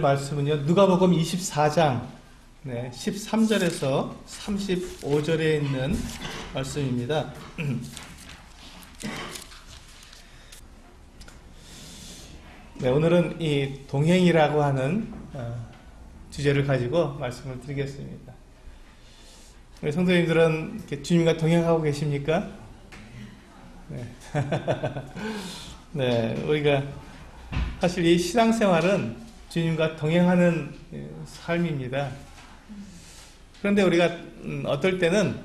말씀은요, 누가복음 24장 13절에서 35절에 있는 말씀입니다. 네, 오늘은 이 동행이라고 하는 주제를 가지고 말씀을 드리겠습니다. 우리 성도님들은 주님과 동행하고 계십니까? 네. 네, 우리가 사실 이 신앙생활은 주님과 동행하는 삶입니다. 그런데 우리가 어떨 때는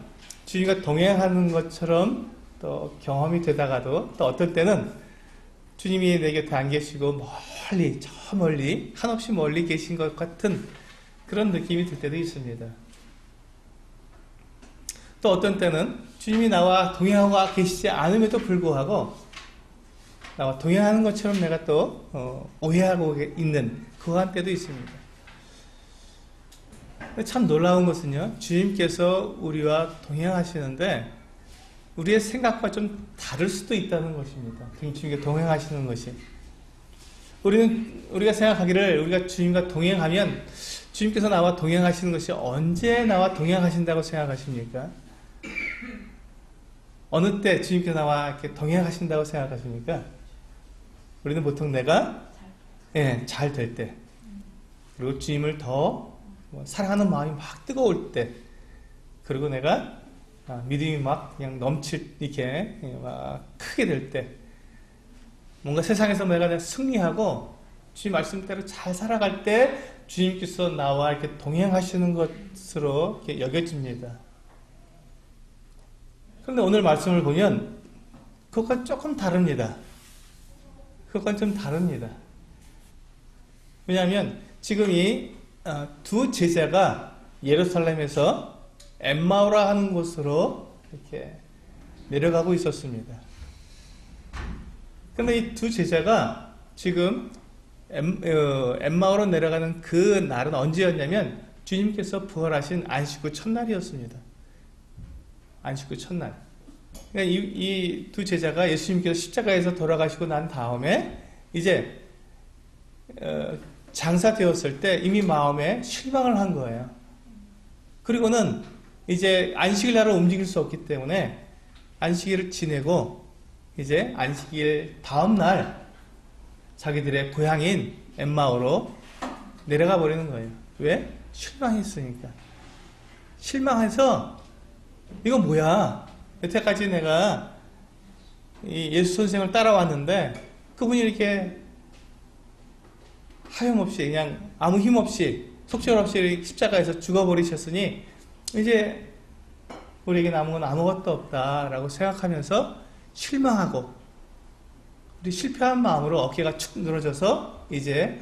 주님과 동행하는 것처럼 또 경험이 되다가도 또 어떨 때는 주님이 내 곁에 안 계시고 멀리, 저 멀리, 한없이 멀리 계신 것 같은 그런 느낌이 들 때도 있습니다. 또 어떤 때는 주님이 나와 동행하고 계시지 않음에도 불구하고 나와 동행하는 것처럼 내가 또 오해하고 있는 그한 때도 있습니다. 참 놀라운 것은요, 주님께서 우리와 동행하시는데 우리의 생각과 좀 다를 수도 있다는 것입니다. 주님께 동행하시는 것이. 우리가 생각하기를 우리가 주님과 동행하면 주님께서 나와 동행하시는 것이 언제 나와 동행하신다고 생각하십니까? 어느 때 주님께서 나와 이렇게 동행하신다고 생각하십니까? 우리는 보통 내가 잘 될 때, 그리고 주님을 더 사랑하는 마음이 막 뜨거울 때, 그리고 내가 믿음이 막 그냥 넘칠, 이렇게 막 크게 될 때, 뭔가 세상에서 내가 승리하고 주님 말씀대로 잘 살아갈 때 주님께서 나와 이렇게 동행하시는 것으로 이렇게 여겨집니다. 그런데 오늘 말씀을 보면 그것과 조금 다릅니다. 그것과는 좀 다릅니다. 왜냐하면 지금 이 두 제자가 예루살렘에서 엠마오라 하는 곳으로 이렇게 내려가고 있었습니다. 그런데 이 두 제자가 지금 엠마오로 내려가는 그 날은 언제였냐면 주님께서 부활하신 안식 후 첫날이었습니다. 안식 후 첫날. 그러니까 이 두 제자가 예수님께서 십자가에서 돌아가시고 난 다음에 이제 장사되었을 때 이미 마음에 실망을 한 거예요. 그리고는 이제 안식일 날을 움직일 수 없기 때문에 안식일을 지내고 이제 안식일 다음 날 자기들의 고향인 엠마오로 내려가 버리는 거예요. 왜? 실망했으니까. 실망해서 이거 뭐야? 여태까지 내가 이 예수 선생을 따라왔는데 그분이 이렇게 하염없이 그냥 아무 힘없이 속절없이 십자가에서 죽어버리셨으니 이제 우리에게 남은 건 아무것도 없다라고 생각하면서 실망하고 우리 실패한 마음으로 어깨가 축 늘어져서 이제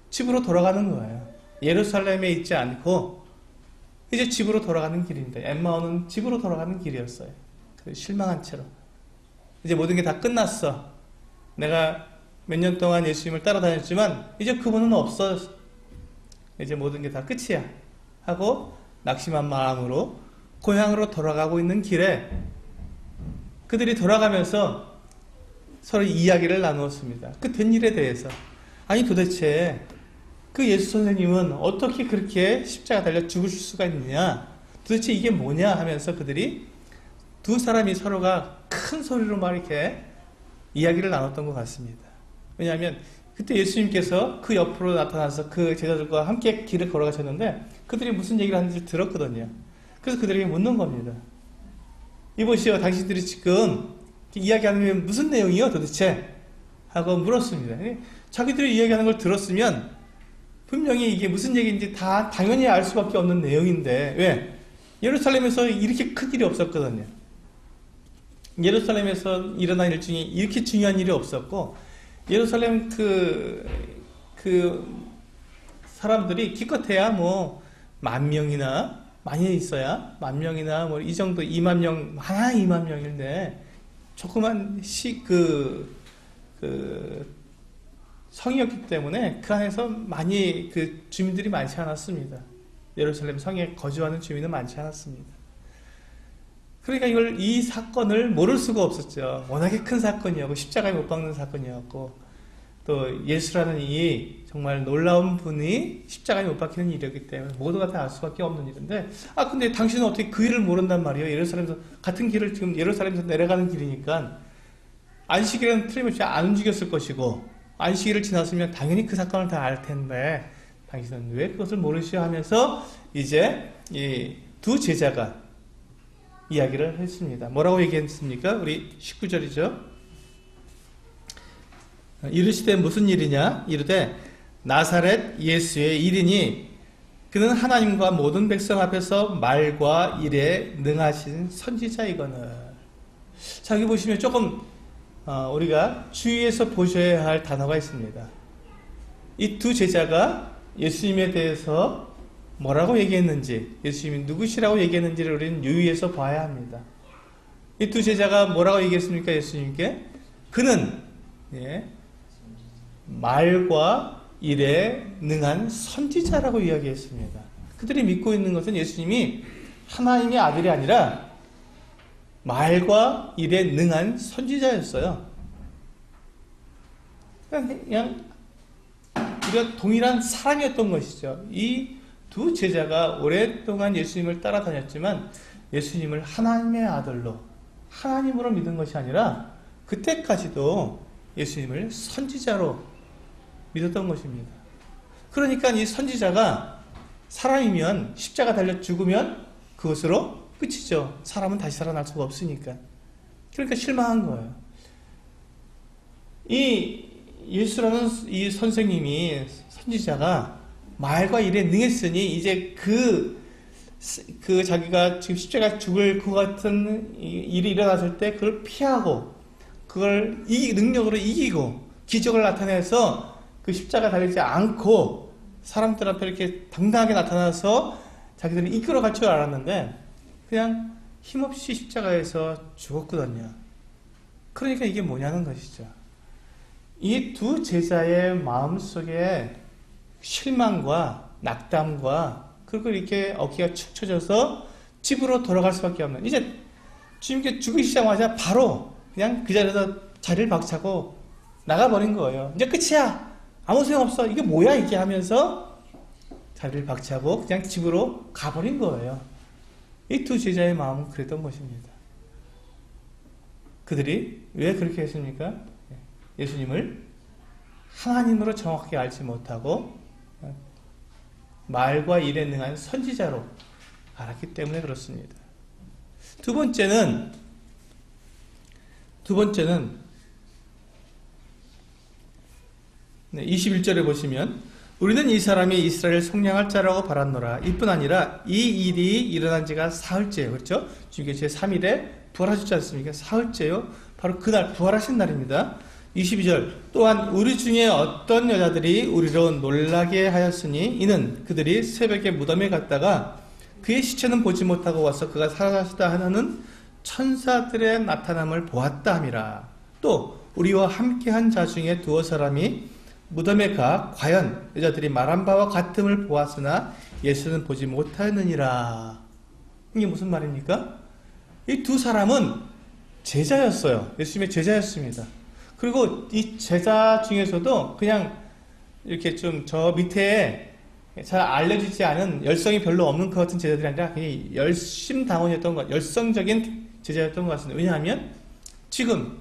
집으로 돌아가는 거예요. 예루살렘에 있지 않고 이제 집으로 돌아가는 길입니다. 엠마오는 집으로 돌아가는 길이었어요. 실망한 채로 이제 모든 게 다 끝났어. 내가 몇 년 동안 예수님을 따라다녔지만 이제 그분은 없어. 이제 모든 게 다 끝이야 하고 낙심한 마음으로 고향으로 돌아가고 있는 길에 그들이 돌아가면서 서로 이야기를 나누었습니다. 그 된 일에 대해서. 아니 도대체 그 예수 선생님은 어떻게 그렇게 십자가 달려 죽으실 수가 있느냐, 도대체 이게 뭐냐 하면서 그들이 두 사람이 서로가 큰 소리로 막 이렇게 이야기를 나눴던 것 같습니다. 왜냐하면 그때 예수님께서 그 옆으로 나타나서 그 제자들과 함께 길을 걸어가셨는데 그들이 무슨 얘기를 하는지 들었거든요. 그래서 그들에게 묻는 겁니다. 이보시오, 당신들이 지금 이야기하는 게 무슨 내용이요 도대체? 하고 물었습니다. 자기들이 이야기하는 걸 들었으면 분명히 이게 무슨 얘기인지 다 당연히 알 수밖에 없는 내용인데 왜? 예루살렘에서 이렇게 큰 일이 없었거든요. 예루살렘에서 일어난 일 중에 이렇게 중요한 일이 없었고 예루살렘 그 사람들이 기껏해야 뭐 10,000명이나 많이 있어야 10,000명이나 뭐 이 정도 20,000명, 하나 20,000명인데 조그만 성이었기 때문에 그 안에서 많이 그 주민들이 많지 않았습니다. 예루살렘 성에 거주하는 주민은 많지 않았습니다. 그러니까 이 사건을 모를 수가 없었죠. 워낙에 큰 사건이었고 십자가에 못 박는 사건이었고 또 예수라는 이 정말 놀라운 분이 십자가에 못 박히는 일이었기 때문에 모두가 다 알 수밖에 없는 일인데, 근데 당신은 어떻게 그 일을 모른단 말이에요. 예루살렘에서 같은 길을 지금 예루살렘에서 내려가는 길이니까 안식일은 틀림없이 안 움직였을 것이고, 안식일을 지났으면 당연히 그 사건을 다 알 텐데 당신은 왜 그것을 모르시오 하면서 이제 이 두 제자가 이야기를 했습니다. 뭐라고 얘기했습니까? 우리 19절이죠. 이르시되 무슨 일이냐? 이르되 나사렛 예수의 일이니 그는 하나님과 모든 백성 앞에서 말과 일에 능하신 선지자이거늘. 자, 여기 보시면 조금 우리가 주의해서 보셔야 할 단어가 있습니다. 이 두 제자가 예수님에 대해서 뭐라고 얘기했는지, 예수님이 누구시라고 얘기했는지를 우리는 유의해서 봐야 합니다. 이 두 제자가 뭐라고 얘기했습니까? 예수님께 그는 말과 일에 능한 선지자라고 이야기했습니다. 그들이 믿고 있는 것은 예수님이 하나님의 아들이 아니라 말과 일에 능한 선지자였어요. 그냥 우리가 동일한 사람이었던 것이죠. 이 두 제자가 오랫동안 예수님을 따라다녔지만 예수님을 하나님의 아들로, 하나님으로 믿은 것이 아니라 그때까지도 예수님을 선지자로 믿었던 것입니다. 그러니까 이 선지자가 사람이면 십자가 달려 죽으면 그것으로 끝이죠. 사람은 다시 살아날 수가 없으니까. 그러니까 실망한 거예요. 이 예수라는 이 선생님이, 선지자가 말과 일에 능했으니 이제 그 자기가 지금 십자가 죽을 그 같은 일이 일어났을 때 그걸 피하고 그걸 능력으로 이기고 기적을 나타내서 그 십자가 달리지 않고 사람들 앞에 이렇게 당당하게 나타나서 자기들이 이끌어갈 줄 알았는데 그냥 힘없이 십자가에서 죽었거든요. 그러니까 이게 뭐냐는 것이죠. 이 두 제자의 마음속에 실망과 낙담과 그리고 이렇게 어깨가 축 처져서 집으로 돌아갈 수밖에 없는, 이제 주님께 죽으시자마자 바로 그냥 그 자리에서 자리를 박차고 나가버린 거예요. 이제 끝이야, 아무 소용없어, 이게 뭐야 이게 하면서 자리를 박차고 그냥 집으로 가버린 거예요. 이 두 제자의 마음은 그랬던 것입니다. 그들이 왜 그렇게 했습니까? 예수님을 하나님으로 정확하게 알지 못하고 말과 일에 능한 선지자로 알았기 때문에 그렇습니다. 두 번째는 21절에 보시면 우리는 이 사람이 이스라엘 속량할 자라고 바랐노라. 이뿐 아니라 이 일이 일어난 지가 사흘째예요. 그렇죠? 주님께서 제3일에 부활하셨지 않습니까? 사흘째요. 바로 그날 부활하신 날입니다. 22절 또한 우리 중에 어떤 여자들이 우리로 놀라게 하였으니 이는 그들이 새벽에 무덤에 갔다가 그의 시체는 보지 못하고 와서 그가 살아나시다 하는 천사들의 나타남을 보았다 함이라. 또 우리와 함께한 자 중에 두어 사람이 무덤에 가 과연 여자들이 말한 바와 같음을 보았으나 예수는 보지 못하였느니라. 이게 무슨 말입니까? 이 두 사람은 제자였어요. 예수님의 제자였습니다. 그리고 이 제자 중에서도 그냥 이렇게 좀 저 밑에 잘 알려지지 않은 열성이 별로 없는 것 같은 제자들이 아니라 그냥 열심당원이었던 것, 열성적인 제자였던 것 같습니다. 왜냐하면 지금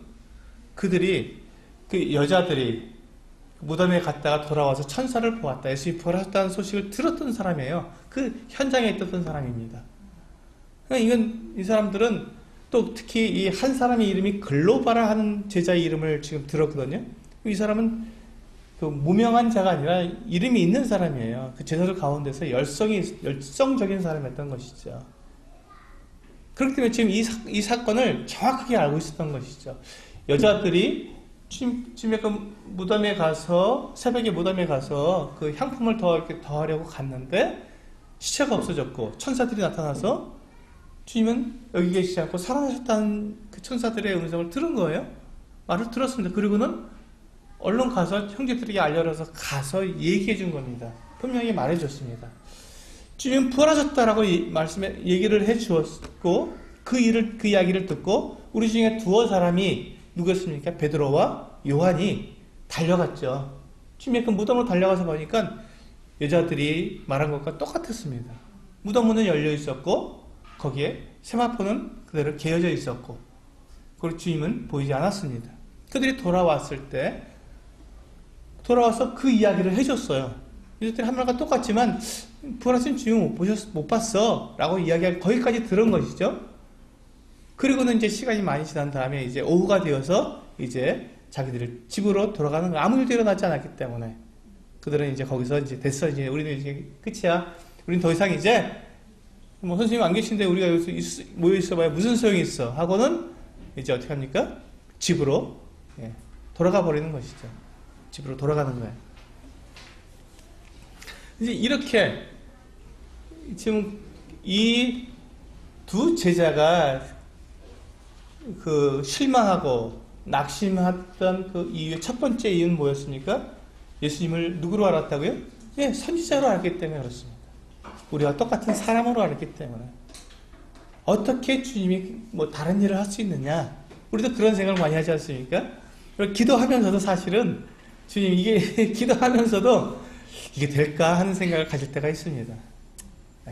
그들이, 그 여자들이 무덤에 갔다가 돌아와서 천사를 보았다, 예수님이 부활하셨다는 소식을 들었던 사람이에요. 그 현장에 있었던 사람입니다. 그러니까 이 사람들은 또 특히 이 한 사람의 이름이 글로바라 하는 제자의 이름을 지금 들었거든요. 이 사람은 그 무명한 자가 아니라 이름이 있는 사람이에요. 그 제자들 가운데서 열성적인 사람이었던 것이죠. 그렇기 때문에 지금 이 사건을 정확하게 알고 있었던 것이죠. 여자들이 주님의 그 무덤에 가서, 새벽에 무덤에 가서 그 향품을 이렇게 더하려고 갔는데 시체가 없어졌고 천사들이 나타나서 주님은 여기 계시지 않고 살아나셨다는 그 천사들의 음성을 들은 거예요. 말을 들었습니다. 그리고는 얼른 가서 형제들에게 알려서 가서 얘기해 준 겁니다. 분명히 말해 줬습니다. 주님은 부활하셨다라고 얘기를 해 주었고, 그 이야기를 듣고 우리 중에 두어 사람이 누구였습니까? 베드로와 요한이 달려갔죠. 주님의 그 무덤으로 달려가서 보니까 여자들이 말한 것과 똑같았습니다. 무덤 문은 열려 있었고 거기에 세마포는 그대로 개어져 있었고 그리고 주님은 보이지 않았습니다. 그들이 돌아왔을 때 돌아와서 그 이야기를 해줬어요. 여자들이 한 말과 똑같지만 부활하신 주님 못 봤어 라고 이야기할 거기까지 들은 것이죠. 그리고는 이제 시간이 많이 지난 다음에 이제 오후가 되어서 이제 자기들 집으로 돌아가는 거 아무 일도 일어나지 않았기 때문에 그들은 이제 거기서 이제 됐어 이제 우리는 이제 끝이야. 우리는 더 이상 이제 뭐 선생님 안 계신데 우리가 여기서 모여 있어봐야 무슨 소용이 있어 하고는 이제 어떻게 합니까? 집으로 돌아가 버리는 것이죠. 집으로 돌아가는 거예요. 이제 이렇게 지금 이 두 제자가 그 실망하고 낙심했던 그 이유의 첫 번째 이유는 뭐였습니까? 예수님을 누구로 알았다고요? 예, 선지자로 알기 때문에 그렇습니다. 우리와 똑같은 사람으로 알았기 때문에. 어떻게 주님이 뭐 다른 일을 할 수 있느냐? 우리도 그런 생각을 많이 하지 않습니까? 기도하면서도 사실은 주님 이게 기도하면서도 이게 될까 하는 생각을 가질 때가 있습니다.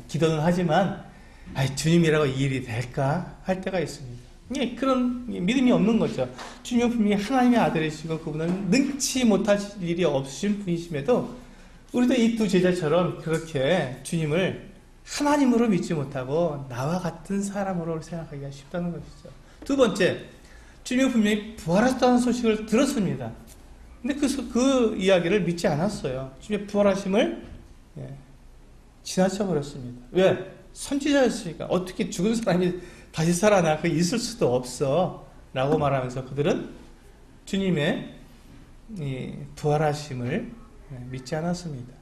기도는 하지만 주님이라고 이 일이 될까 할 때가 있습니다. 그런 믿음이 없는 거죠. 주님은 분명히 하나님의 아들이시고 그분은 능치 못하실 일이 없으신 분이심에도 우리도 이 두 제자처럼 그렇게 주님을 하나님으로 믿지 못하고 나와 같은 사람으로 생각하기가 쉽다는 것이죠. 두 번째, 주님은 분명히 부활하셨다는 소식을 들었습니다. 근데 그 이야기를 믿지 않았어요. 주님의 부활하심을 지나쳐 버렸습니다. 왜? 선지자였으니까 어떻게 죽은 사람이 다시 살아나 그 있을 수도 없어 라고 말하면서 그들은 주님의 이 부활하심을 믿지 않았습니다.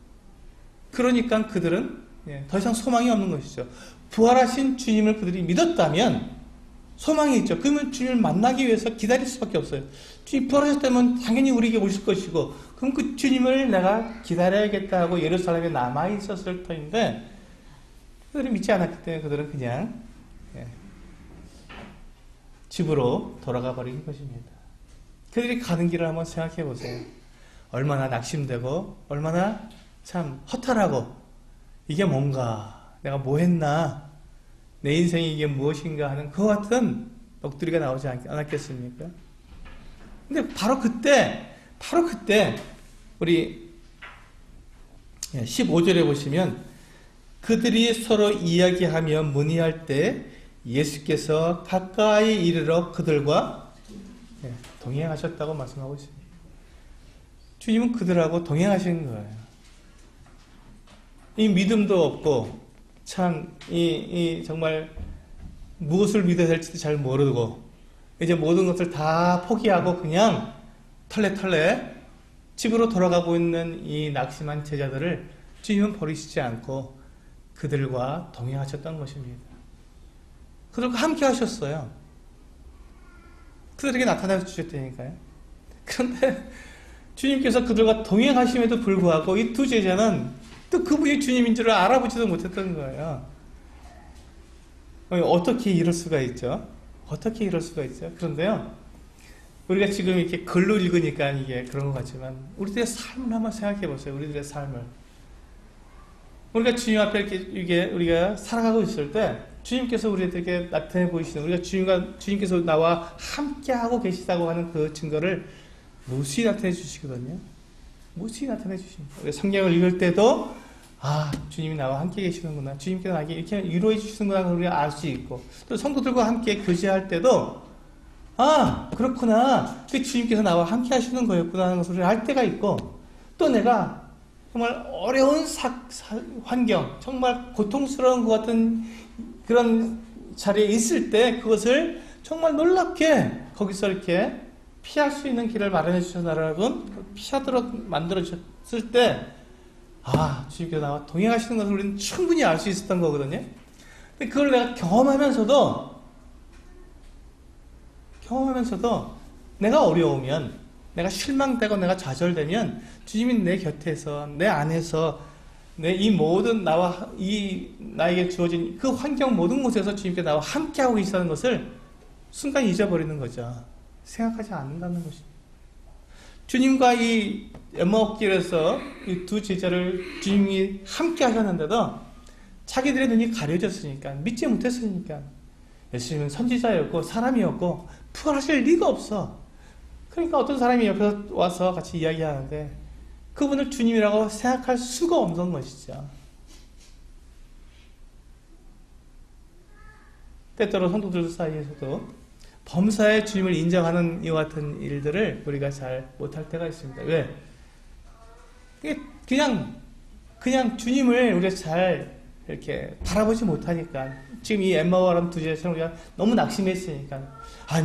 그러니까 그들은 더 이상 소망이 없는 것이죠. 부활하신 주님을 그들이 믿었다면 소망이 있죠. 그러면 주님을 만나기 위해서 기다릴 수밖에 없어요. 주님 부활하셨다면 당연히 우리에게 오실 것이고 그럼 그 주님을 내가 기다려야겠다 하고 예루살렘에 남아있었을 터인데 그들이 믿지 않았기 때문에 그들은 그냥 집으로 돌아가 버린 것입니다. 그들이 가는 길을 한번 생각해 보세요. 얼마나 낙심되고 얼마나 참 허탈하고 이게 뭔가 내가 뭐 했나 내 인생이 이게 무엇인가 하는 그와 같은 넋두리가 나오지 않았겠습니까? 근데 바로 그때 우리 15절에 보시면 그들이 서로 이야기하며 문의할 때 예수께서 가까이 이르러 그들과 동행하셨다고 말씀하고 있습니다. 주님은 그들하고 동행하신 거예요. 이 믿음도 없고 참 정말 무엇을 믿어야 될지도 잘 모르고 이제 모든 것을 다 포기하고 그냥 털레털레 집으로 돌아가고 있는 이 낙심한 제자들을 주님은 버리시지 않고 그들과 동행하셨던 것입니다. 그들과 함께 하셨어요. 그들에게 나타나 주셨다니까요. 그런데 주님께서 그들과 동행하심에도 불구하고 이 두 제자는 또 그분이 주님인 줄 알아보지도 못했던 거예요. 어떻게 이럴 수가 있죠? 어떻게 이럴 수가 있죠? 그런데요, 우리가 지금 이렇게 글로 읽으니까 이게 그런 것 같지만 우리들의 삶을 한번 생각해 보세요. 우리들의 삶을. 우리가 주님 앞에 이렇게 우리가 살아가고 있을 때 주님께서 우리에게 나타내 보이시는 우리가 주님께서 나와 함께하고 계시다고 하는 그 증거를 무수히 나타내 주시거든요. 무수히 나타내 주십니다. 우리가 성경을 읽을 때도 주님이 나와 함께 계시는구나. 주님께서 나에게 이렇게 위로해 주시는구나. 그걸 우리가 알 수 있고 또 성도들과 함께 교제할 때도 그렇구나. 그 주님께서 나와 함께 하시는 거였구나 하는 것을 알 때가 있고 또 내가 정말 어려운 환경, 정말 고통스러운 것 같은 그런 자리에 있을 때 그것을 정말 놀랍게 거기서 이렇게 피할 수 있는 길을 마련해 주셔서 여러분 피하도록 만들어 주셨을 때 주님께서 나와 동행하시는 것을 우리는 충분히 알 수 있었던 거거든요. 근데 그걸 내가 경험하면서도 내가 어려우면 내가 실망되고 내가 좌절되면 주님이 내 곁에서 내 안에서 내 이 모든 나에게 주어진 그 환경 모든 곳에서 주님께 나와 함께하고 계시다는 것을 순간 잊어버리는 거죠. 생각하지 않는다는 것입니다. 주님과 이 엠마오길에서 이 두 제자를 주님이 함께 하셨는데도 자기들의 눈이 가려졌으니까, 믿지 못했으니까, 예수님은 선지자였고 사람이었고 부활하실 리가 없어. 그러니까 어떤 사람이 옆에서 와서 같이 이야기하는데 그분을 주님이라고 생각할 수가 없는 것이죠. 때때로 성도들 사이에서도 범사에 주님을 인정하는 이와 같은 일들을 우리가 잘 못할 때가 있습니다. 왜? 그냥 주님을 우리가 잘 이렇게 바라보지 못하니까. 지금 이 엠마오라는 두 제자처럼 우리가 너무 낙심했으니까,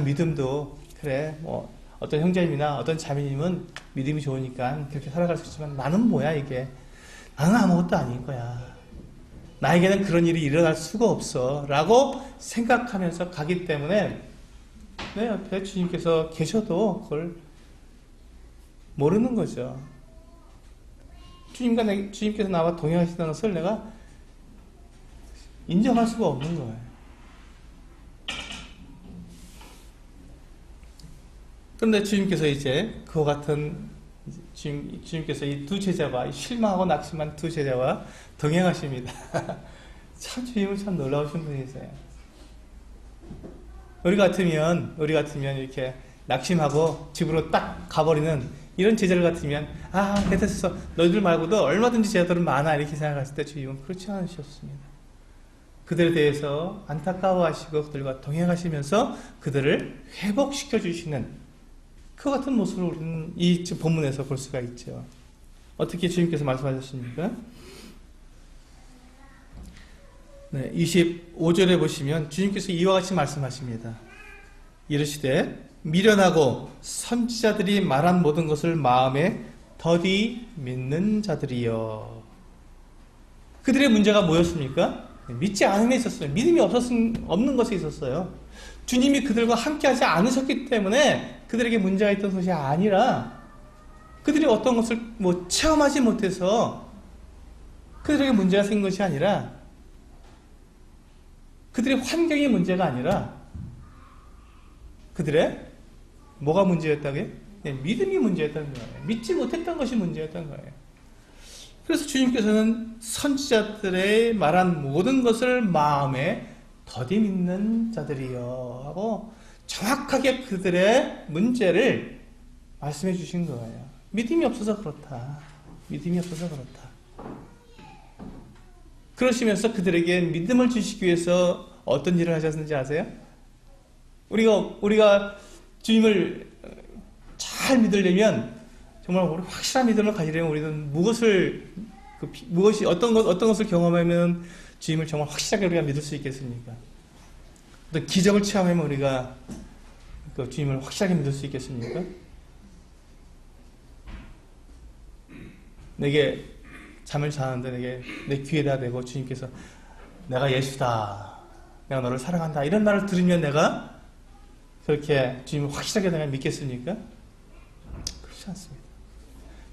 믿음도 그래, 어떤 형제님이나 어떤 자매님은 믿음이 좋으니까 그렇게 살아갈 수 있지만 나는 뭐야 이게. 나는 아무것도 아닌 거야. 나에게는 그런 일이 일어날 수가 없어 라고 생각하면서 가기 때문에 내 옆에 주님께서 계셔도 그걸 모르는 거죠. 주님께서 나와 동행하시다는 것을 내가 인정할 수가 없는 거예요. 그런데 주님께서 이제 그와 같은 주님께서 이 두 제자와 실망하고 낙심한 두 제자와 동행하십니다. 참 주님은 참 놀라우신 분이세요. 우리 같으면 이렇게 낙심하고 집으로 딱 가버리는 이런 제자들 같으면 됐어. 너희들 말고도 얼마든지 제자들은 많아 이렇게 생각했을 때 주님은 그렇지 않으셨습니다. 그들에 대해서 안타까워하시고 그들과 동행하시면서 그들을 회복시켜 주시는 그 같은 모습을 우리는 이 본문에서 볼 수가 있죠. 어떻게 주님께서 말씀하셨습니까? 네, 25절에 보시면 주님께서 이와 같이 말씀하십니다. 이르시되 미련하고 선지자들이 말한 모든 것을 마음에 더디 믿는 자들이여. 그들의 문제가 뭐였습니까? 믿지 않음에 있었어요. 믿음이 없는 것에 있었어요. 주님이 그들과 함께하지 않으셨기 때문에 그들에게 문제가 있던 것이 아니라, 그들이 어떤 것을 체험하지 못해서 그들에게 문제가 생긴 것이 아니라, 그들의 환경이 문제가 아니라 그들의 뭐가 문제였다고요? 믿음이 문제였다는 거예요. 믿지 못했던 것이 문제였던 거예요. 그래서 주님께서는 선지자들의 말한 모든 것을 마음에 더디 믿는 자들이여 하고 정확하게 그들의 문제를 말씀해 주신 거예요. 믿음이 없어서 그렇다. 믿음이 없어서 그렇다. 그러시면서 그들에게 믿음을 주시기 위해서 어떤 일을 하셨는지 아세요? 우리가 주님을 잘 믿으려면, 정말 우리 확실한 믿음을 가지려면 우리는 무엇이 어떤 것을 경험하면 주님을 정말 확실하게 우리가 믿을 수 있겠습니까? 또 기적을 체험하면 우리가 그 주님을 확실하게 믿을 수 있겠습니까? 내게 잠을 자는데 내 귀에다 대고 주님께서 내가 예수다, 내가 너를 사랑한다 이런 말을 들으면 내가 그렇게 주님을 확실하게 내가 믿겠습니까? 그렇지 않습니다.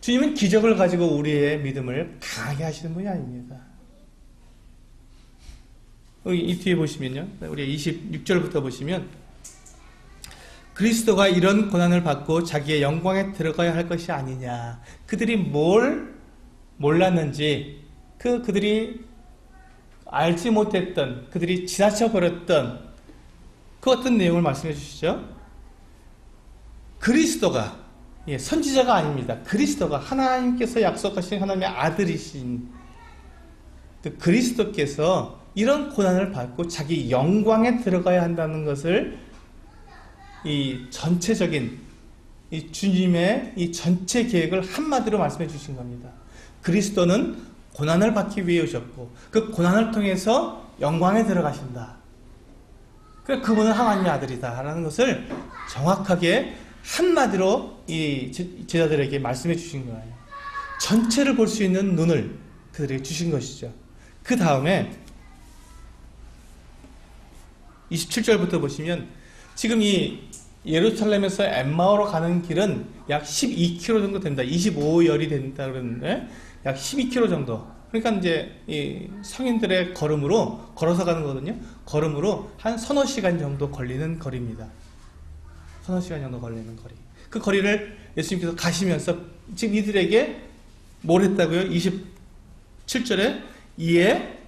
주님은 기적을 가지고 우리의 믿음을 강하게 하시는 분이 아닙니다. 여기 이 뒤에 보시면요, 우리 26절부터 보시면 그리스도가 이런 고난을 받고 자기의 영광에 들어가야 할 것이 아니냐. 그들이 뭘 몰랐는지, 그들이 알지 못했던, 그들이 지나쳐 버렸던 그 어떤 내용을 말씀해 주시죠. 그리스도가, 선지자가 아닙니다. 그리스도가 하나님께서 약속하신 하나님의 아들이신 그 그리스도께서 이런 고난을 받고 자기 영광에 들어가야 한다는 것을 이 전체적인 이 주님의 이 전체 계획을 한마디로 말씀해 주신 겁니다. 그리스도는 고난을 받기 위해 오셨고 그 고난을 통해서 영광에 들어가신다. 그분은 하나님의 아들이다 라는 것을 정확하게 한마디로 이 제자들에게 말씀해 주신 거예요. 전체를 볼 수 있는 눈을 그들에게 주신 것이죠. 그 다음에 27절부터 보시면 지금 이 예루살렘에서 엠마오로 가는 길은 약 12km 정도 됩니다. 25열이 된다 그러는데 약 12km 정도. 그러니까 이제 이 성인들의 걸어서 가는 거거든요. 걸음으로 한 서너 시간 정도 걸리는 거리입니다. 서너 시간 정도 걸리는 거리. 그 거리를 예수님께서 가시면서 지금 이들에게 뭘 했다고요? 27절에 이에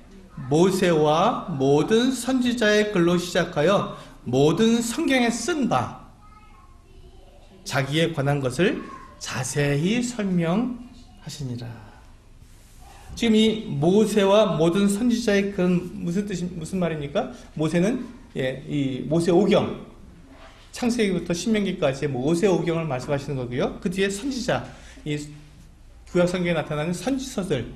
모세와 모든 선지자의 글로 시작하여 모든 성경에 쓴 바 자기에 관한 것을 자세히 설명하시니라. 지금 이 모세와 모든 선지자의 그런 무슨 말입니까? 모세는 이 모세오경, 창세기부터 신명기까지의 모세오경을 말씀하시는 거고요. 그 뒤에 선지자, 이 구약 성경에 나타나는 선지서들,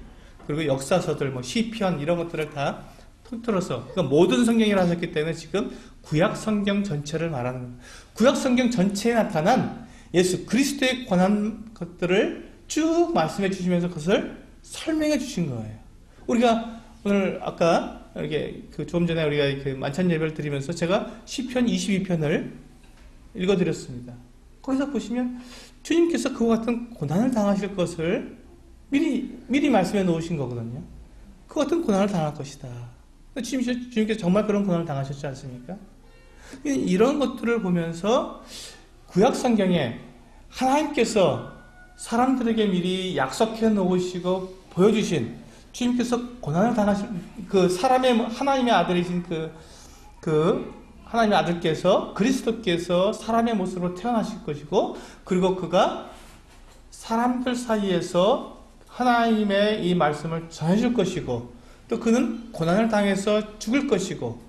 그리고 역사서들, 뭐 시편 이런 것들을 다 통틀어서 그러니까 모든 성경이라 하셨기 때문에 지금 구약 성경 전체를 말하는 겁니다. 구약 성경 전체에 나타난 예수 그리스도에 관한 것들을 쭉 말씀해 주시면서 그것을 설명해 주신 거예요. 우리가 오늘 아까 이렇게 조금 전에 우리가 이렇게 만찬 예배를 드리면서 제가 시편 22편을 읽어드렸습니다. 거기서 보시면 주님께서 그와 같은 고난을 당하실 것을 미리 말씀해 놓으신 거거든요. 그 같은 고난을 당할 것이다. 주님께서 정말 그런 고난을 당하셨지 않습니까? 이런 것들을 보면서 구약 성경에 하나님께서 사람들에게 미리 약속해 놓으시고 보여주신 주님께서 고난을 당하실 그 사람의 하나님의 아들이신 그 하나님의 아들께서 그리스도께서 사람의 모습으로 태어나실 것이고 그리고 그가 사람들 사이에서 하나님의 이 말씀을 전해줄 것이고 또 그는 고난을 당해서 죽을 것이고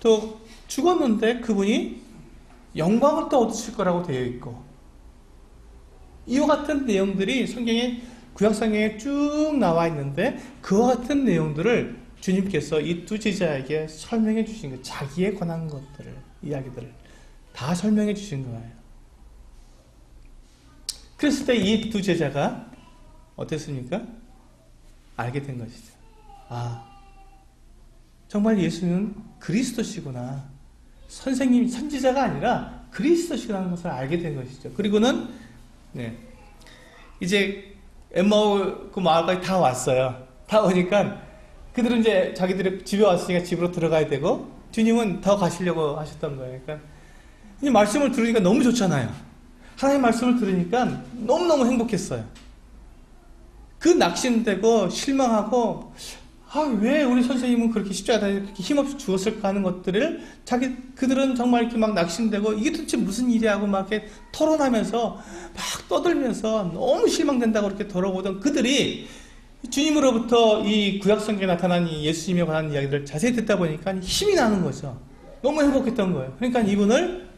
또 죽었는데 그분이 영광을 또 얻으실 거라고 되어 있고 이와 같은 내용들이 성경에 구약성경에 쭉 나와 있는데 그와 같은 내용들을 주님께서 이 두 제자에게 설명해 주신 거예요. 자기에 관한 것들을 이야기들을 다 설명해 주신 거예요. 그랬을 때 이 두 제자가 어땠습니까? 알게 된 것이죠. 아, 정말 예수는 그리스도시구나. 선생님, 선지자가 아니라 그리스도시라는 것을 알게 된 것이죠. 그리고는 이제 엠마오 그 마을까지 다 왔어요. 다 오니까 그들은 이제 자기들의 집에 왔으니까 집으로 들어가야 되고 주님은 더 가시려고 하셨던 거예요. 그러니까 이 말씀을 들으니까 너무 좋잖아요. 하나님 말씀을 들으니까 너무너무 행복했어요. 그 낙심되고 실망하고 왜 우리 선생님은 그렇게 십자가에 그렇게 힘없이 죽었을까 하는 것들을 그들은 정말 이렇게 막 낙심되고 이게 도대체 무슨 일이야 하고 막 이렇게 토론하면서 막 떠들면서 너무 실망된다고 그렇게 돌아오던 그들이 주님으로부터 이 구약성경에 나타난 이 예수님에 관한 이야기들을 자세히 듣다 보니까 힘이 나는 거죠. 너무 행복했던 거예요. 그러니까 이분을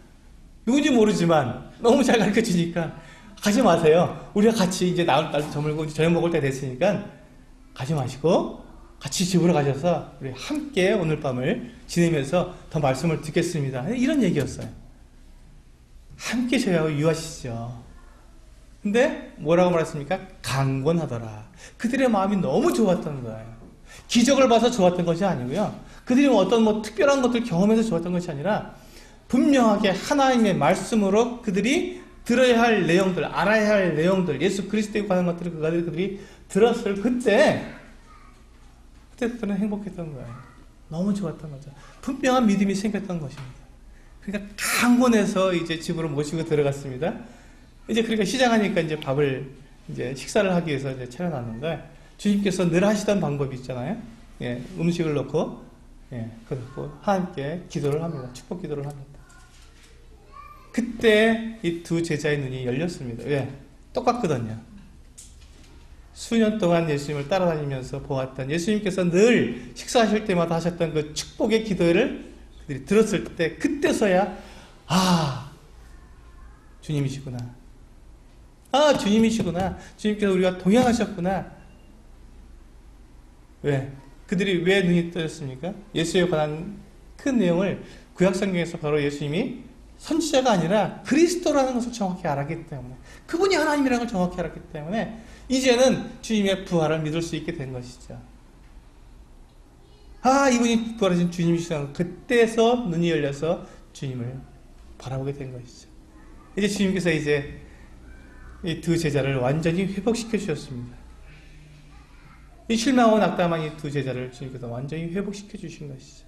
누군지 모르지만 너무 잘 가르쳐 주니까 가지 마세요. 우리가 같이 이제 날도 저물고 저녁 먹을 때 됐으니까 가지 마시고 같이 집으로 가셔서 우리 함께 오늘 밤을 지내면서 더 말씀을 듣겠습니다. 이런 얘기였어요. 함께 저희하고 유하시죠. 근데 뭐라고 말했습니까? 강권하더라. 그들의 마음이 너무 좋았던 거예요. 기적을 봐서 좋았던 것이 아니고요. 그들이 어떤 특별한 것들 경험해서 좋았던 것이 아니라 분명하게 하나님의 말씀으로 그들이 들어야 할 내용들, 알아야 할 내용들, 예수 그리스도에 관한 것들을 그들이 들었을 그때부터는 행복했던 거예요. 너무 좋았던 거죠. 분명한 믿음이 생겼던 것입니다. 그러니까 강권해서 이제 집으로 모시고 들어갔습니다. 이제 그러니까 시작하니까 이제 밥을 이제 식사를 하기 위해서 이제 차려놨는데 주님께서 늘 하시던 방법이 있잖아요. 음식을 넣고 그리고 하나님께 기도를 합니다. 축복 기도를 합니다. 그때 이 두 제자의 눈이 열렸습니다. 왜? 똑같거든요. 수년 동안 예수님을 따라다니면서 보았던 예수님께서 늘 식사하실 때마다 하셨던 그 축복의 기도를 그들이 들었을 때 그때서야 주님이시구나. 주님이시구나. 주님께서 우리가 동행하셨구나. 왜? 그들이 왜 눈이 떠졌습니까? 예수에 관한 큰 내용을 구약성경에서 바로 예수님이 선지자가 아니라 그리스도라는 것을 정확히 알았기 때문에 그분이 하나님이라는 걸 정확히 알았기 때문에 이제는 주님의 부활을 믿을 수 있게 된 것이죠. 이분이 부활하신 주님이시라는 그때서 눈이 열려서 주님을 바라보게 된 것이죠. 이제 주님께서 이제 이 두 제자를 완전히 회복시켜 주셨습니다. 이 실망하고 낙담한 이 두 제자를 주님께서 완전히 회복시켜 주신 것이죠.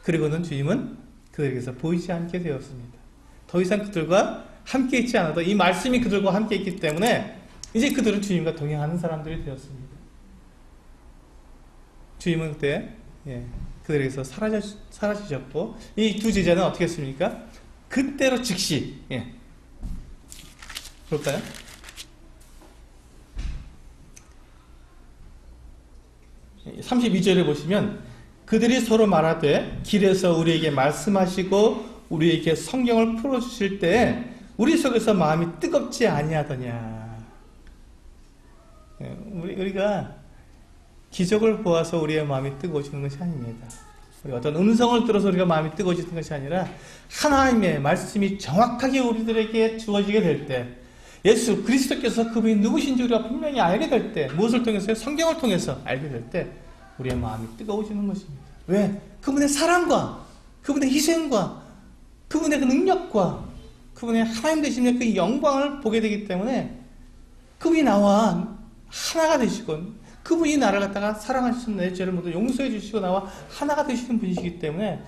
그리고는 주님은 그들에게서 보이지 않게 되었습니다. 더 이상 그들과 함께 있지 않아도 이 말씀이 그들과 함께 있기 때문에 이제 그들은 주님과 동행하는 사람들이 되었습니다. 주님은 그때 그들에게서 사라지셨고 이 두 제자는 어떻게 했습니까? 그때로 즉시 볼까요? 32절에 보시면 그들이 서로 말하되 길에서 우리에게 말씀하시고 우리에게 성경을 풀어주실 때 우리 속에서 마음이 뜨겁지 아니하더냐. 우리가 기적을 보아서 우리의 마음이 뜨거워지는 것이 아닙니다. 우리가 어떤 음성을 들어서 우리가 마음이 뜨거워지는 것이 아니라 하나님의 말씀이 정확하게 우리들에게 주어지게 될 때, 예수 그리스도께서 그분이 누구신지 우리가 분명히 알게 될 때, 무엇을 통해서요? 성경을 통해서 알게 될 때 우리의 마음이 뜨거워지는 것입니다. 왜? 그분의 사랑과 그분의 희생과 그분의 그 능력과 그분의 하나님 되시는 그 영광을 보게 되기 때문에 그분이 나와 하나가 되시고 그분이 나를 갖다가 사랑하시는 내 죄를 모두 용서해 주시고 나와 하나가 되시는 분이시기 때문에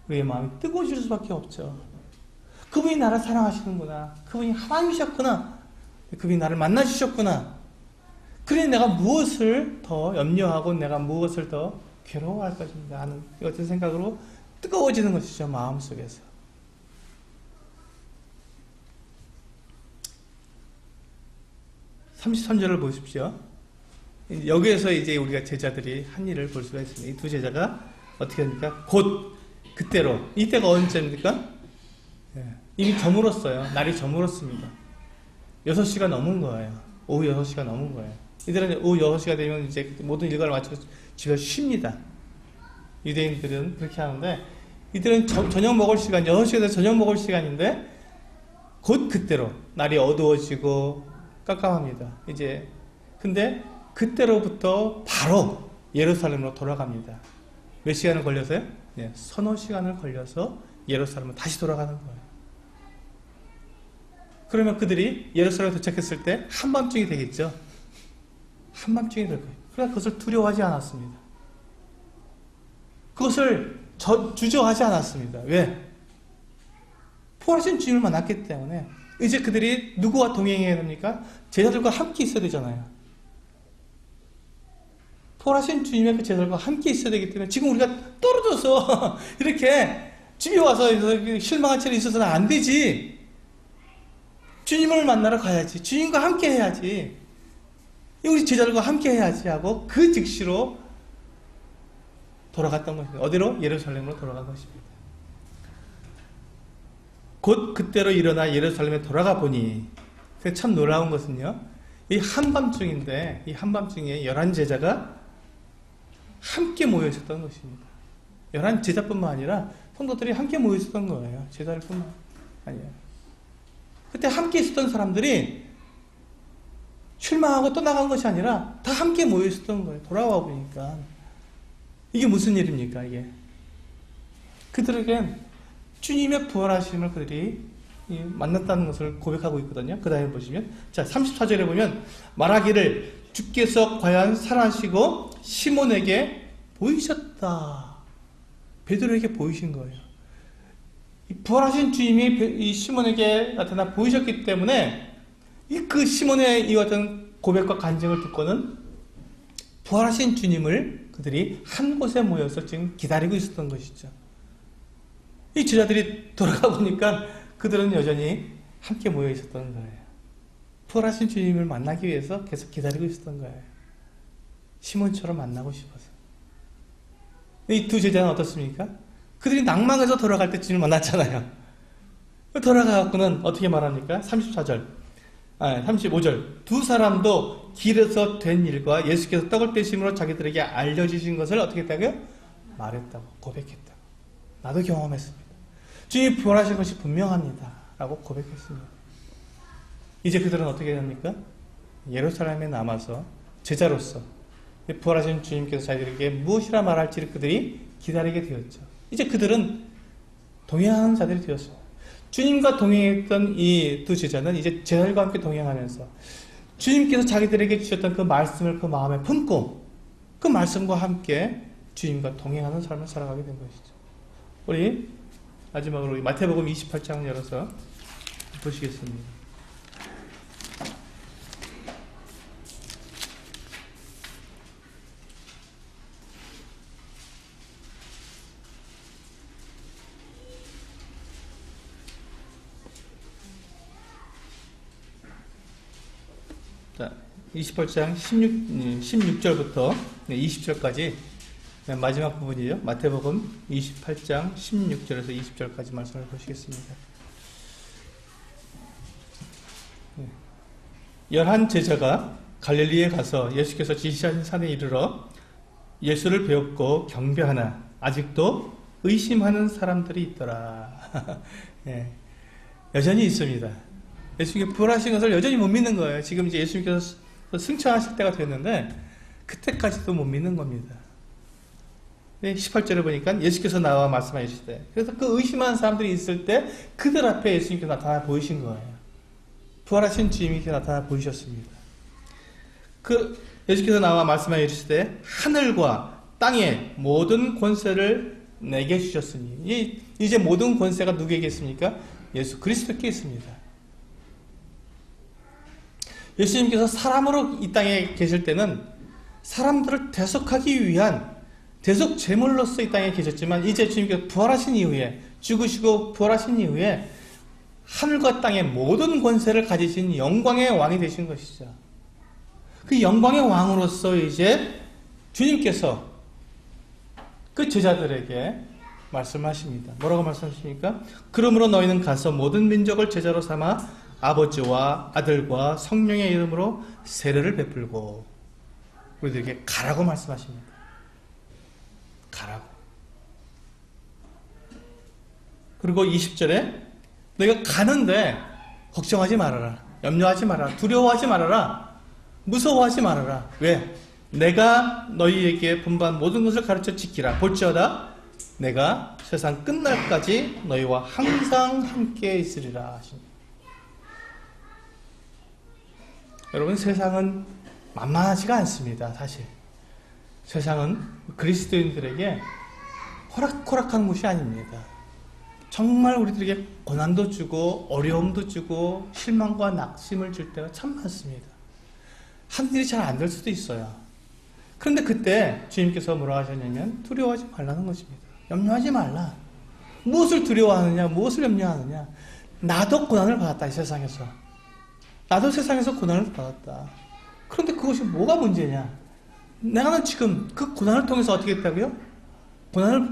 우리의 마음이 뜨거워질 수밖에 없죠. 그분이 나를 사랑하시는구나. 그분이 하나님이셨구나. 그분이 나를 만나주셨구나. 그래 내가 무엇을 더 염려하고 내가 무엇을 더 괴로워할 것인가 하는 어떤 생각으로 뜨거워지는 것이죠. 마음속에서. (33절을) 보십시오. 여기에서 이제 우리가 제자들이 한 일을 볼 수가 있습니다. 이 두 제자가 어떻게 합니까? 곧 그때로. 이때가 언제입니까? 이미 저물었어요. 날이 저물었습니다. 6시가 넘은 거예요. 오후 6시가 넘은 거예요. 이들은 오후 6시가 되면 이제 모든 일과를 마치고 집에 쉽니다. 유대인들은 그렇게 하는데 이들은 저녁 먹을 시간, 6시가 돼서 저녁 먹을 시간인데 곧 그때로 날이 어두워지고 깜깜합니다. 이제 근데 그때로부터 바로 예루살렘으로 돌아갑니다. 몇 시간을 걸려서요? 서너 시간을 걸려서 예루살렘으로 다시 돌아가는 거예요. 그러면 그들이 예루살렘에 도착했을 때 한밤중이 되겠죠. 한밤중이 될 거예요. 그러나 그것을 두려워하지 않았습니다. 그것을 주저하지 않았습니다. 왜? 부활하신 주님을 만났기 때문에 이제 그들이 누구와 동행해야 됩니까? 제자들과 함께 있어야 되잖아요. 부활하신 주님의 그 제자들과 함께 있어야 되기 때문에 지금 우리가 떨어져서 이렇게 집에 와서 실망한 채로 있어서는 안 되지. 주님을 만나러 가야지. 주님과 함께 해야지. 우리 제자들과 함께 해야지 하고 그 즉시로 돌아갔던 것입니다. 어디로? 예루살렘으로 돌아간 것입니다. 곧 그때로 일어나 예루살렘에 돌아가 보니 참 놀라운 것은요. 이 한밤중인데 이 한밤중에 11제자가 함께 모여 있었던 것입니다. 11제자뿐만 아니라 성도들이 함께 모여 있었던 거예요. 제자들뿐만 아니에요. 그때 함께 있었던 사람들이 실망하고 떠나간 것이 아니라 다 함께 모여 있었던 거예요. 돌아와 보니까 이게 무슨 일입니까? 이게 그들에겐 주님의 부활하심을 그들이 만났다는 것을 고백하고 있거든요. 그 다음에 보시면 자 34절에 보면 말하기를 주께서 과연 살아시고 시몬에게 보이셨다. 베드로에게 보이신 거예요. 부활하신 주님이 이 시몬에게 나타나 보이셨기 때문에 그 시몬의 이 어떤 고백과 간증을 듣고는 부활하신 주님을 그들이 한 곳에 모여서 지금 기다리고 있었던 것이죠. 이 제자들이 돌아가 보니까 그들은 여전히 함께 모여 있었던 거예요. 부활하신 주님을 만나기 위해서 계속 기다리고 있었던 거예요. 시몬처럼 만나고 싶어서. 이 두 제자는 어떻습니까? 그들이 낭망해서 돌아갈 때 주님을 만났잖아요. 돌아가갖고는 어떻게 말합니까? 35절. 두 사람도 길에서 된 일과 예수께서 떡을 떼심으로 자기들에게 알려주신 것을 어떻게 했다고요? 말했다고, 고백했다고. 나도 경험했습니다. 주님이 부활하신 것이 분명합니다. 라고 고백했습니다. 이제 그들은 어떻게 합니까? 예루살렘에 남아서 제자로서 부활하신 주님께서 자기들에게 무엇이라 말할지를 그들이 기다리게 되었죠. 이제 그들은 동행하는 자들이 되었습니다. 주님과 동행했던 이 두 제자는 이제 제자들과 함께 동행하면서 주님께서 자기들에게 주셨던 그 말씀을 그 마음에 품고 그 말씀과 함께 주님과 동행하는 삶을 살아가게 된 것이죠. 우리 마지막으로 마태복음 28장 열어서 보시겠습니다. 자, 28장 16절부터 20절까지 마지막 부분이죠. 마태복음 28장 16절에서 20절까지 말씀을 보시겠습니다. 11 제자가 갈릴리에 가서 예수께서 지시하신 산에 이르러 예수를 배웠고 경배하나 아직도 의심하는 사람들이 있더라. 예, 여전히 있습니다. 예수님께 부활하신 것을 여전히 못 믿는 거예요. 지금 이제 예수님께서 승천하실 때가 됐는데 그때까지도 못 믿는 겁니다. 18절에 보니까 예수께서 나와 말씀하시되, 그래서 그 의심하는 사람들이 있을 때 그들 앞에 예수님께서 나타나 보이신 거예요. 부활하신 주님이 나타나 보이셨습니다. 그 예수께서 나와 말씀하시되 하늘과 땅의 모든 권세를 내게 주셨으니, 이제 모든 권세가 누구에게 있습니까? 예수 그리스도께 있습니다. 예수님께서 사람으로 이 땅에 계실 때는 사람들을 대속하기 위한 대속 제물로서 이 땅에 계셨지만, 이제 주님께서 부활하신 이후에, 죽으시고 부활하신 이후에 하늘과 땅의 모든 권세를 가지신 영광의 왕이 되신 것이죠. 그 영광의 왕으로서 이제 주님께서 그 제자들에게 말씀하십니다. 뭐라고 말씀하십니까? 그러므로 너희는 가서 모든 민족을 제자로 삼아 아버지와 아들과 성령의 이름으로 세례를 베풀고, 우리들에게 가라고 말씀하십니다. 가라고. 그리고 20절에 너희가 가는데 걱정하지 말아라, 염려하지 말아라, 두려워하지 말아라, 무서워하지 말아라. 왜? 내가 너희에게 분부한 모든 것을 가르쳐 지키라. 볼지어다 내가 세상 끝날까지 너희와 항상 함께 있으리라 하십니다. 여러분, 세상은 만만하지가 않습니다. 사실 세상은 그리스도인들에게 호락호락한 곳이 아닙니다. 정말 우리들에게 고난도 주고 어려움도 주고 실망과 낙심을 줄 때가 참 많습니다. 하는 일이 잘 안 될 수도 있어요. 그런데 그때 주님께서 뭐라고 하셨냐면 두려워하지 말라는 것입니다. 염려하지 말라. 무엇을 두려워하느냐, 무엇을 염려하느냐. 나도 고난을 받았다. 이 세상에서 나도 세상에서 고난을 받았다. 그런데 그것이 뭐가 문제냐? 내가는 지금 그 고난을 통해서 어떻게 했다고요?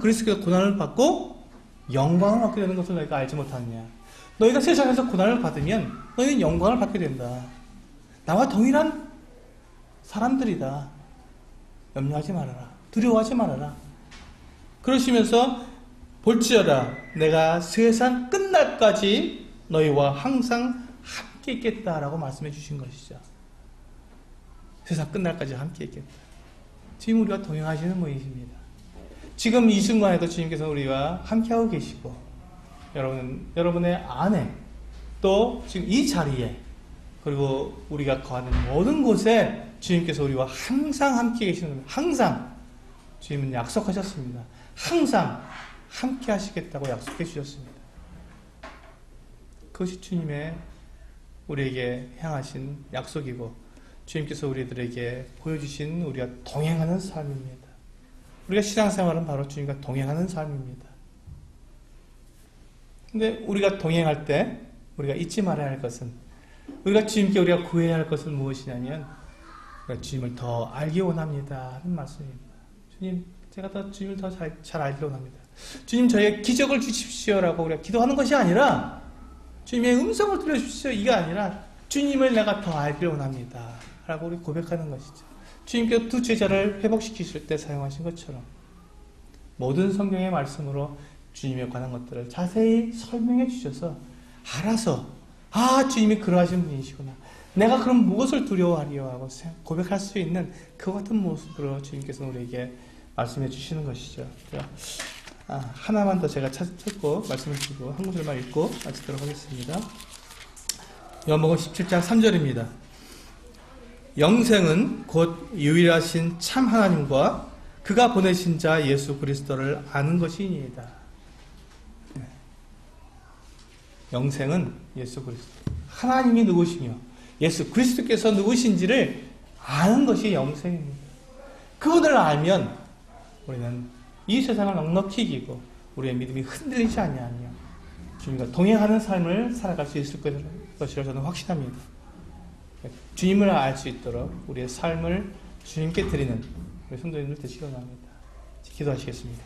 그리스도께서 고난을 받고 영광을 얻게 되는 것을 너희가 알지 못하느냐? 너희가 세상에서 고난을 받으면 너희는 영광을 받게 된다. 나와 동일한 사람들이다. 염려하지 말아라. 두려워하지 말아라. 그러시면서 볼지어다 내가 세상 끝날까지 너희와 항상 함께 있겠다라고 말씀해 주신 것이죠. 세상 끝날까지 함께 있겠다. 지금 우리와 동행하시는 분이십니다. 지금 이 순간에도 주님께서 우리와 함께하고 계시고, 여러분의 안에, 또 지금 이 자리에, 그리고 우리가 거하는 모든 곳에 주님께서 우리와 항상 함께 계시는 겁니다. 항상 주님은 약속하셨습니다. 항상 함께 하시겠다고 약속해 주셨습니다. 그것이 주님의 우리에게 향하신 약속이고, 주님께서 우리들에게 보여주신 우리가 동행하는 삶입니다. 우리가 신앙생활은 바로 주님과 동행하는 삶입니다. 근데 우리가 동행할 때 우리가 잊지 말아야 할 것은, 우리가 주님께 우리가 구해야 할 것은 무엇이냐면, 우리가 주님을 더 알기 원합니다 하는 말씀입니다. 주님, 제가 더 주님을 더 잘 알기 원합니다. 주님, 저에게 기적을 주십시오라고 우리가 기도하는 것이 아니라, 주님의 음성을 들려주십시오 이게 아니라, 주님을 내가 더 알기 원합니다 라고 우리 고백하는 것이죠. 주님께서 두 제자를 회복시키실 때 사용하신 것처럼 모든 성경의 말씀으로 주님에 관한 것들을 자세히 설명해 주셔서 알아서, 주님이 그러하신 분이시구나, 내가 그럼 무엇을 두려워하리요 하고 고백할 수 있는 그 같은 모습으로 주님께서는 우리에게 말씀해 주시는 것이죠. 하나만 더 제가 찾고 말씀을 드리고 한 구절만 읽고 마치도록 하겠습니다. 요한복음 17장 3절입니다. 영생은 곧 유일하신 참 하나님과 그가 보내신 자 예수 그리스도를 아는 것이니이다. 영생은 예수 그리스도. 하나님이 누구시며 예수 그리스도께서 누구신지를 아는 것이 영생입니다. 그분을 알면 우리는 이 세상을 넉넉히 이기고 우리의 믿음이 흔들리지 아니하며 주님과 동행하는 삶을 살아갈 수 있을 것이라 저는 확신합니다. 주님을 알 수 있도록 우리의 삶을 주님께 드리는 우리 성도님들 되시기 원합니다. 기도하시겠습니다.